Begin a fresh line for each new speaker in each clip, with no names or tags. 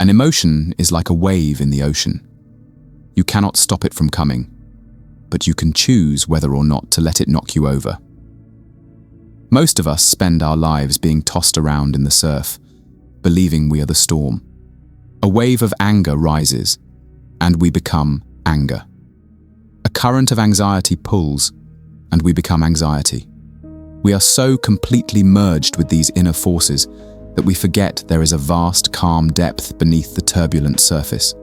An emotion is like a wave in the ocean. You cannot stop it from coming, but you can choose whether or not to let it knock you over. Most of us spend our lives being tossed around in the surf, believing we are the storm. A wave of anger rises, and we become anger. A current of anxiety pulls, and we become anxiety. We are so completely merged with these inner forces that we forget there is a vast, calm depth beneath the turbulent surface.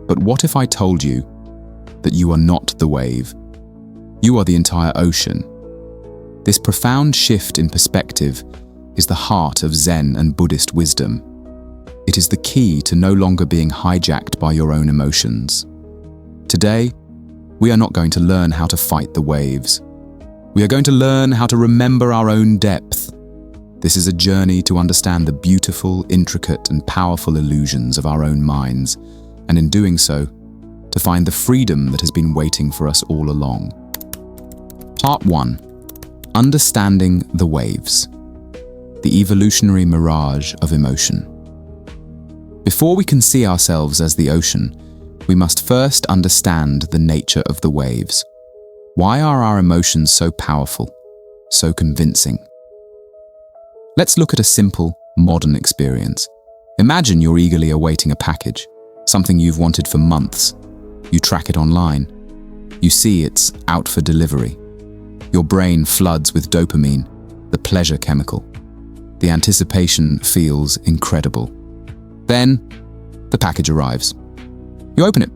But what if I told you that you are not the wave? You are the entire ocean. This profound shift in perspective is the heart of Zen and Buddhist wisdom. It is the key to no longer being hijacked by your own emotions. Today, we are not going to learn how to fight the waves. We are going to learn how to remember our own depth. This is a journey to understand the beautiful, intricate, and powerful illusions of our own minds, and in doing so, to find the freedom that has been waiting for us all along. Part 1. Understanding the waves. The evolutionary mirage of emotion. Before we can see ourselves as the ocean, we must first understand the nature of the waves. Why are our emotions so powerful, so convincing? Let's look at a simple, modern experience. Imagine you're eagerly awaiting a package, something you've wanted for months. You track it online. You see it's out for delivery. Your brain floods with dopamine, the pleasure chemical. The anticipation feels incredible. Then, the package arrives. You open it.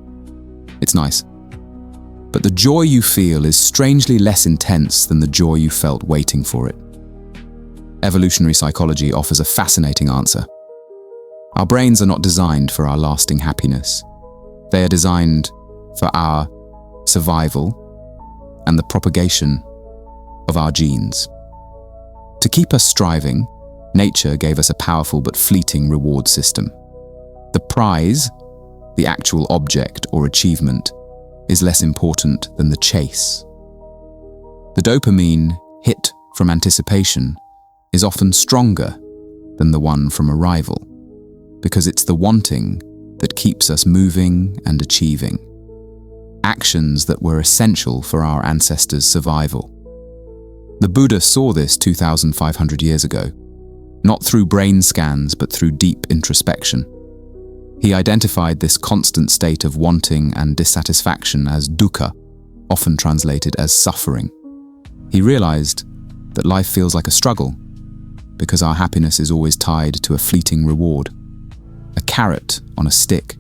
It's nice. But the joy you feel is strangely less intense than the joy you felt waiting for it. Evolutionary psychology offers a fascinating answer. Our brains are not designed for our lasting happiness. They are designed for our survival and the propagation of our genes. To keep us striving, nature gave us a powerful but fleeting reward system. The prize, the actual object or achievement, is less important than the chase. The dopamine hit from anticipation is often stronger than the one from arrival, because it's the wanting that keeps us moving and achieving. Actions that were essential for our ancestors' survival. The Buddha saw this 2,500 years ago, not through brain scans but through deep introspection. He identified this constant state of wanting and dissatisfaction as dukkha, often translated as suffering. He realized that life feels like a struggle because our happiness is always tied to a fleeting reward, a carrot on a stick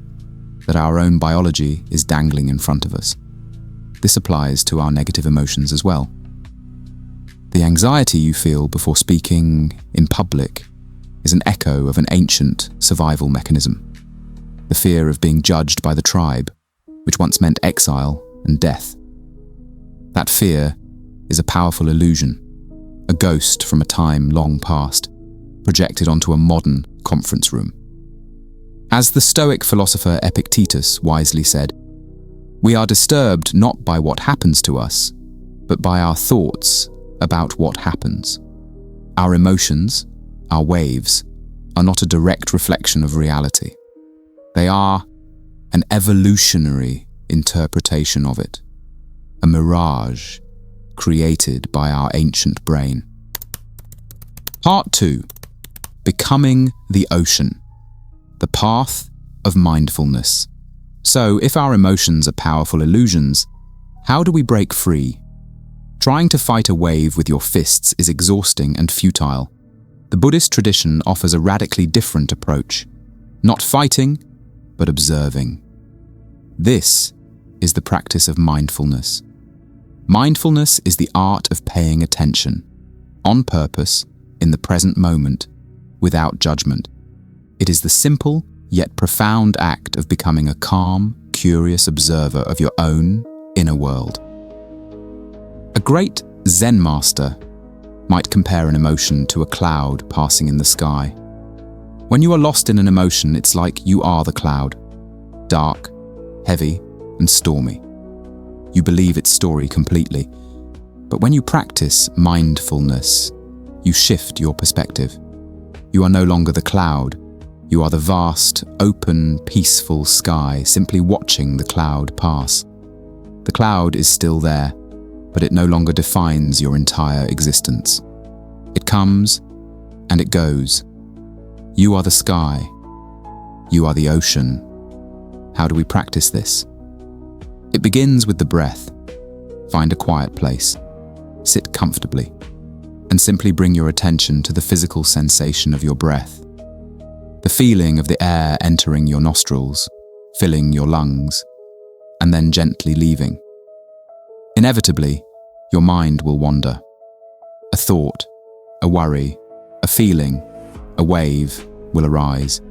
that our own biology is dangling in front of us. This applies to our negative emotions as well. The anxiety you feel before speaking in public is an echo of an ancient survival mechanism. The fear of being judged by the tribe, which once meant exile and death. That fear is a powerful illusion, a ghost from a time long past, projected onto a modern conference room. As the Stoic philosopher Epictetus wisely said, we are disturbed not by what happens to us, but by our thoughts about what happens. Our emotions, our waves, are not a direct reflection of reality. They are an evolutionary interpretation of it, a mirage created by our ancient brain. Part 2. Becoming the ocean. The path of mindfulness. So, if our emotions are powerful illusions, how do we break free? Trying to fight a wave with your fists is exhausting and futile. The Buddhist tradition offers a radically different approach. Not fighting, but observing. This is the practice of mindfulness. Mindfulness is the art of paying attention, on purpose, in the present moment, without judgment. It is the simple yet profound act of becoming a calm, curious observer of your own inner world. A great Zen master might compare an emotion to a cloud passing in the sky. When you are lost in an emotion, it's like you are the cloud, dark, heavy, and stormy. You believe its story completely. But when you practice mindfulness, you shift your perspective. You are no longer the cloud, You are the vast, open, peaceful sky, simply watching the cloud pass. The cloud is still there, but it no longer defines your entire existence. It comes and it goes. You are the sky. You are the ocean. How do we practice this? It begins with the breath. Find a quiet place. Sit comfortably, and simply bring your attention to the physical sensation of your breath. The feeling of the air entering your nostrils, filling your lungs, and then gently leaving. Inevitably, your mind will wander. A thought, a worry, a feeling, a wave will arise.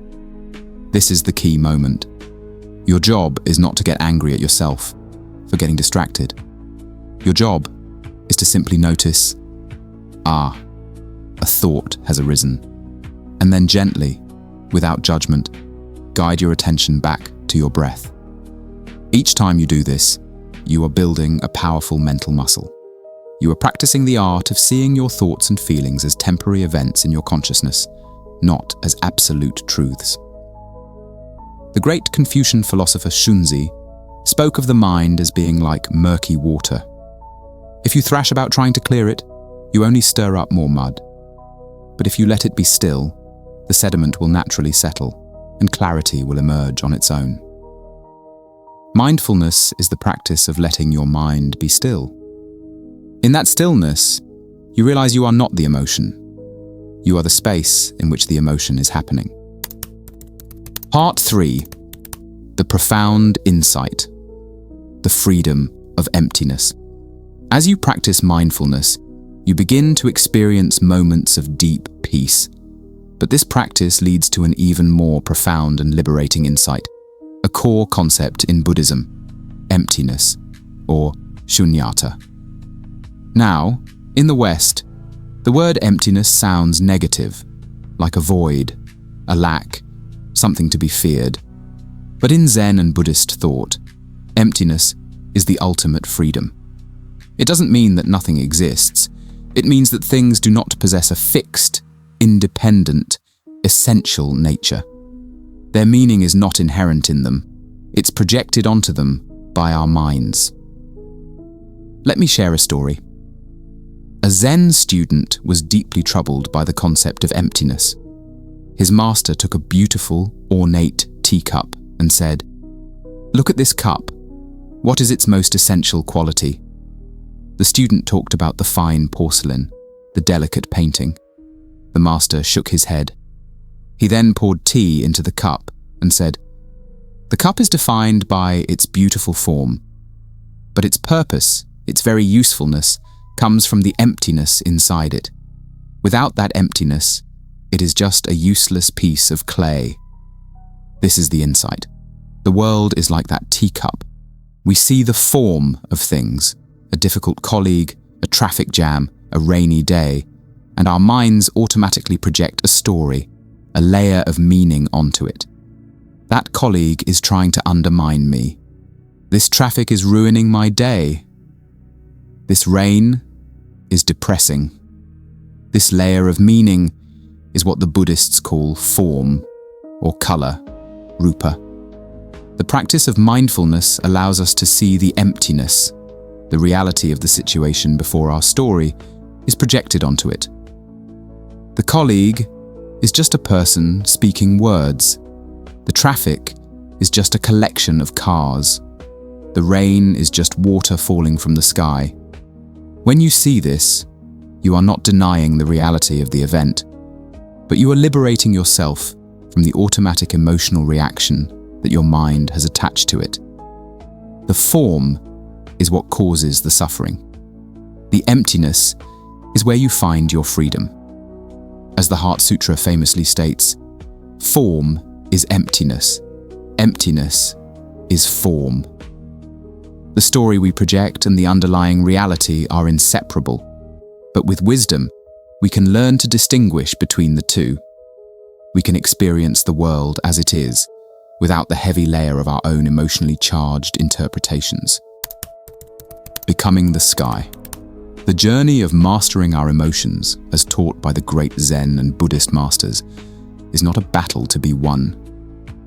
This is the key moment. Your job is not to get angry at yourself for getting distracted. Your job is to simply notice, a thought has arisen, and then gently, without judgment, guide your attention back to your breath. Each time you do this, you are building a powerful mental muscle. You are practicing the art of seeing your thoughts and feelings as temporary events in your consciousness, not as absolute truths. The great Confucian philosopher Xunzi spoke of the mind as being like murky water. If you thrash about trying to clear it, you only stir up more mud. But if you let it be still, the sediment will naturally settle, and clarity will emerge on its own. Mindfulness is the practice of letting your mind be still. In that stillness, you realize you are not the emotion. You are the space in which the emotion is happening. Part 3. The profound insight. The freedom of emptiness. As you practice mindfulness, you begin to experience moments of deep peace. But this practice leads to an even more profound and liberating insight, a core concept in Buddhism, emptiness, or shunyata. Now, in the West, the word emptiness sounds negative, like a void, a lack, something to be feared. But in Zen and Buddhist thought, emptiness is the ultimate freedom. It doesn't mean that nothing exists. It means that things do not possess a fixed, independent, essential nature. Their meaning is not inherent in them. It's projected onto them by our minds. Let me share a story. A Zen student was deeply troubled by the concept of emptiness. His master took a beautiful, ornate teacup and said, "Look at this cup. What is its most essential quality?" The student talked about the fine porcelain, the delicate painting. The master shook his head. He then poured tea into the cup and said, "The cup is defined by its beautiful form, but its purpose, its very usefulness, comes from the emptiness inside it. Without that emptiness, it is just a useless piece of clay." This is the insight. The world is like that teacup. We see the form of things, a difficult colleague, a traffic jam, a rainy day, and our minds automatically project a story, a layer of meaning onto it. That colleague is trying to undermine me. This traffic is ruining my day. This rain is depressing. This layer of meaning is what the Buddhists call form, or color, rupa. The practice of mindfulness allows us to see the emptiness. The reality of the situation before our story is projected onto it. The colleague is just a person speaking words. The traffic is just a collection of cars. The rain is just water falling from the sky. When you see this, you are not denying the reality of the event, but you are liberating yourself from the automatic emotional reaction that your mind has attached to it. The form is what causes the suffering. The emptiness is where you find your freedom. As the Heart Sutra famously states, form is emptiness. Emptiness is form. The story we project and the underlying reality are inseparable, but with wisdom, we can learn to distinguish between the two. We can experience the world as it is, without the heavy layer of our own emotionally charged interpretations. Becoming the sky. The journey of mastering our emotions, as taught by the great Zen and Buddhist masters, is not a battle to be won.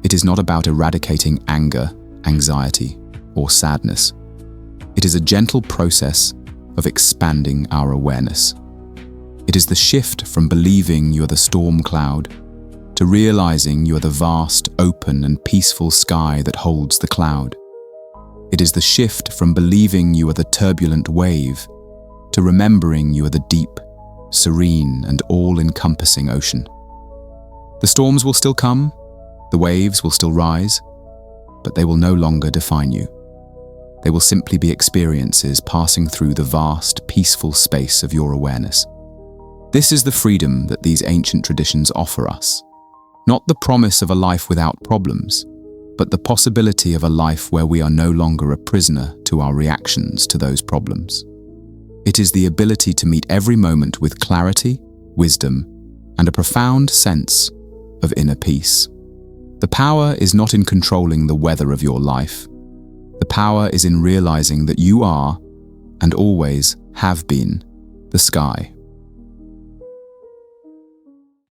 It is not about eradicating anger, anxiety, or sadness. It is a gentle process of expanding our awareness. It is the shift from believing you are the storm cloud to realizing you are the vast, open, and peaceful sky that holds the cloud. It is the shift from believing you are the turbulent wave to remembering you are the deep, serene, and all-encompassing ocean. The storms will still come, the waves will still rise, but they will no longer define you. They will simply be experiences passing through the vast, peaceful space of your awareness. This is the freedom that these ancient traditions offer us. Not the promise of a life without problems, but the possibility of a life where we are no longer a prisoner to our reactions to those problems. It is the ability to meet every moment with clarity, wisdom, and a profound sense of inner peace. The power is not in controlling the weather of your life. The power is in realizing that you are, and always have been, the sky.